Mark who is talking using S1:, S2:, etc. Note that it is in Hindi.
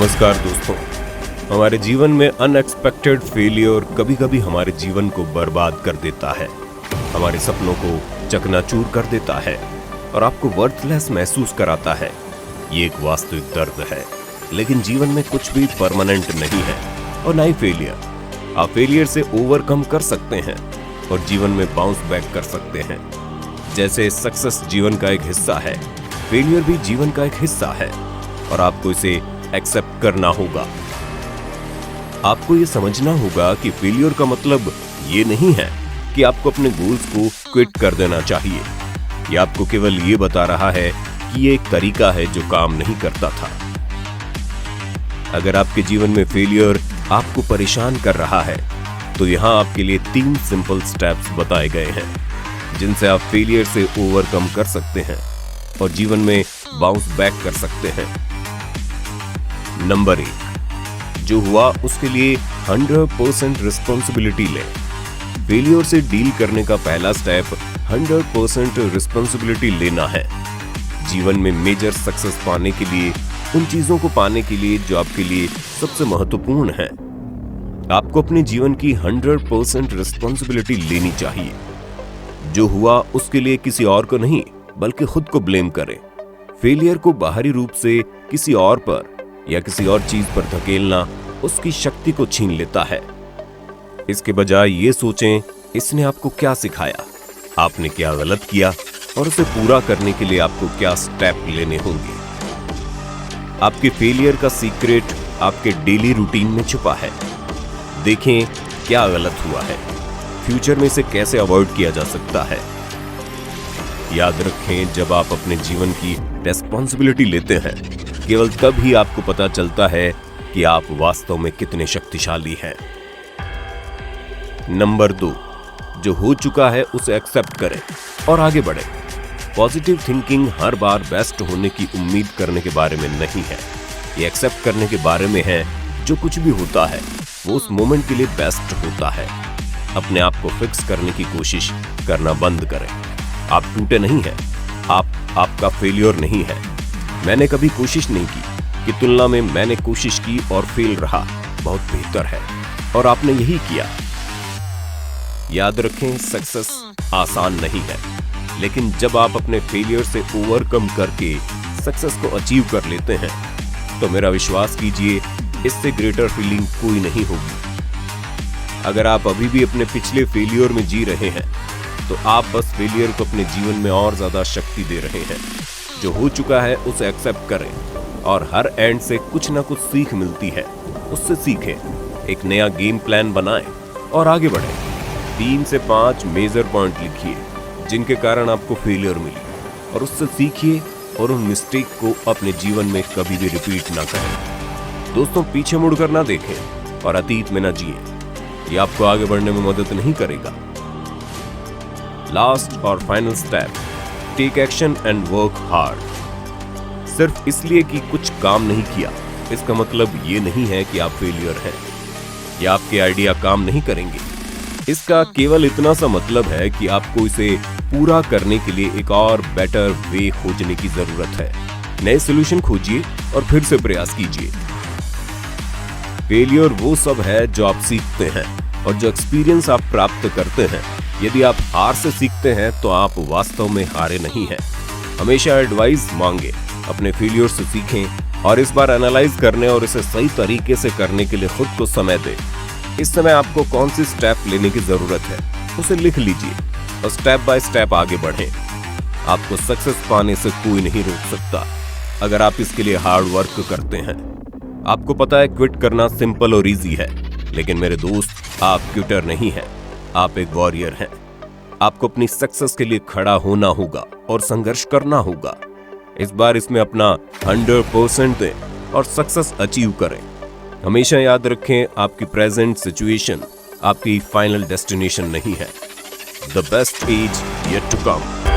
S1: नमस्कार दोस्तों। हमारे जीवन में अनएक्सपेक्टेड फेलियर कभी कभी हमारे जीवन को बर्बाद कर देता है, हमारे सपनों को चकनाचूर कर देता है और आपको वर्थलेस महसूस कराता है। ये एक वास्तविक दर्द है, लेकिन जीवन में कुछ भी परमानेंट नहीं है और ना ही फेलियर। आप फेलियर से ओवरकम कर सकते हैं और जीवन में बाउंस बैक कर सकते हैं। जैसे सक्सेस जीवन का एक हिस्सा है, फेलियर भी जीवन का एक हिस्सा है और आपको इसे एक्सेप्ट करना होगा। आपको ये समझना होगा कि फेलियर का मतलब ये नहीं है कि आपको अपने गोल्स को क्विट कर देना चाहिए। ये आपको केवल ये बता रहा है कि ये एक तरीका है जो काम नहीं करता था। अगर आपके जीवन में फेलियर आपको परेशान कर रहा है तो यहाँ आपके लिए 3 सिंपल स्टेप्स बताए गए हैं जिनसे आप फेलियर से ओवरकम कर सकते हैं और जीवन में बाउंस बैक कर सकते हैं। नंबर 1, जो हुआ उसके लिए 100% रिस्पॉन्सिबिलिटी लें। फेलियर से डील करने का पहला स्टेप 100% रिस्पॉन्सिबिलिटी लेना है। जीवन में मेजर सक्सेस पाने के लिए, उन चीजों को पाने के लिए जो आपके लिए सबसे महत्वपूर्ण है, आपको अपने जीवन की 100% रिस्पॉन्सिबिलिटी लेनी चाहिए। जो हुआ उसके लिए किसी और को नहीं बल्कि खुद को ब्लेम करें। फेलियर को बाहरी रूप से किसी और पर या किसी और चीज पर धकेलना उसकी शक्ति को छीन लेता है। इसके बजाय ये सोचें, इसने आपको क्या सिखाया, आपने क्या गलत किया और उसे पूरा करने के लिए आपको क्या स्टेप लेने होंगे। आपके फेलियर का सीक्रेट आपके डेली रूटीन में छुपा है। देखें क्या गलत हुआ है, फ्यूचर में इसे कैसे अवॉइड किया जा सकता है। याद रखें, जब आप अपने जीवन की रिस्पॉन्सिबिलिटी लेते हैं, केवल तब ही आपको पता चलता है कि आप वास्तव में कितने शक्तिशाली हैं। नंबर 2, जो हो चुका है उसे एक्सेप्ट करें और आगे बढ़ें। पॉजिटिव थिंकिंग हर बार बेस्ट होने की उम्मीद करने के बारे में नहीं है, ये एक्सेप्ट करने के बारे में है जो कुछ भी होता है वो उस मोमेंट के लिए बेस्ट होता है। अपने आप को फिक्स करने की कोशिश करना बंद करें। आप टूटे नहीं हैं, आपका फेलियर नहीं है। मैंने कभी कोशिश नहीं की तुलना में मैंने कोशिश की और फेल रहा बहुत बेहतर है और आपने यही किया। याद रखें, सक्सेस आसान नहीं है, लेकिन जब आप अपने फेलियर से ओवरकम करके सक्सेस को अचीव कर लेते हैं तो मेरा विश्वास कीजिए, इससे ग्रेटर फीलिंग कोई नहीं होगी। अगर आप अभी भी अपने पिछले फेलियर में जी रहे हैं तो आप बस फेलियर को अपने जीवन में और ज्यादा शक्ति दे रहे हैं। जो हो चुका है उसे एक्सेप्ट करें और हर एंड से कुछ ना कुछ सीख मिलती है, उससे सीखें। एक नया गेम प्लान बनाएं और आगे बढ़ें। 3 से 5 मेजर पॉइंट लिखिए जिनके कारण आपको फेलियर मिली और उससे सीखिए और उन मिस्टेक को अपने जीवन में कभी भी रिपीट ना करें। दोस्तों, पीछे मुड़कर ना देखें और अतीत में ना जिए, ये आपको आगे बढ़ने में मदद नहीं करेगा। लास्ट और final step, take action and work hard. सिर्फ इसलिए कि कुछ काम नहीं किया इसका मतलब ये नहीं है कि आप फेलियर हैं या आपके आइडिया काम नहीं करेंगे। इसका केवल इतना सा मतलब है कि आपको इसे पूरा करने के लिए एक और बेटर वे खोजने की जरूरत है। नए सॉल्यूशन खोजिए और फिर से प्रयास कीजिए। फेलियर वो सब है जो आप सीखते हैं और जो एक्सपीरियंस आप प्राप्त करते हैं। यदि आप हार से सीखते हैं तो आप वास्तव में हारे नहीं हैं। हमेशा एडवाइस मांगे, अपने फेलियर से सीखें और इस बार एनालाइज करने और इसे सही तरीके से करने के लिए खुद को समय दें। इस समय आपको कौन सी स्टेप लेने की जरूरत है उसे लिख लीजिए और स्टेप बाय स्टेप आगे बढ़ें। आपको सक्सेस पाने से कोई नहीं रोक सकता अगर आप इसके लिए हार्ड वर्क करते हैं। आपको पता है, क्विट करना सिंपल और इजी है, लेकिन मेरे दोस्त, आप क्विटर नहीं हैं, आप एक वॉरियर हैं। आपको अपनी सक्सेस के लिए खड़ा होना होगा और संघर्ष करना होगा। इस बार इसमें अपना 100% दें और सक्सेस अचीव करें। हमेशा याद रखें, आपकी प्रेजेंट सिचुएशन आपकी फाइनल डेस्टिनेशन नहीं है। The best is yet to come.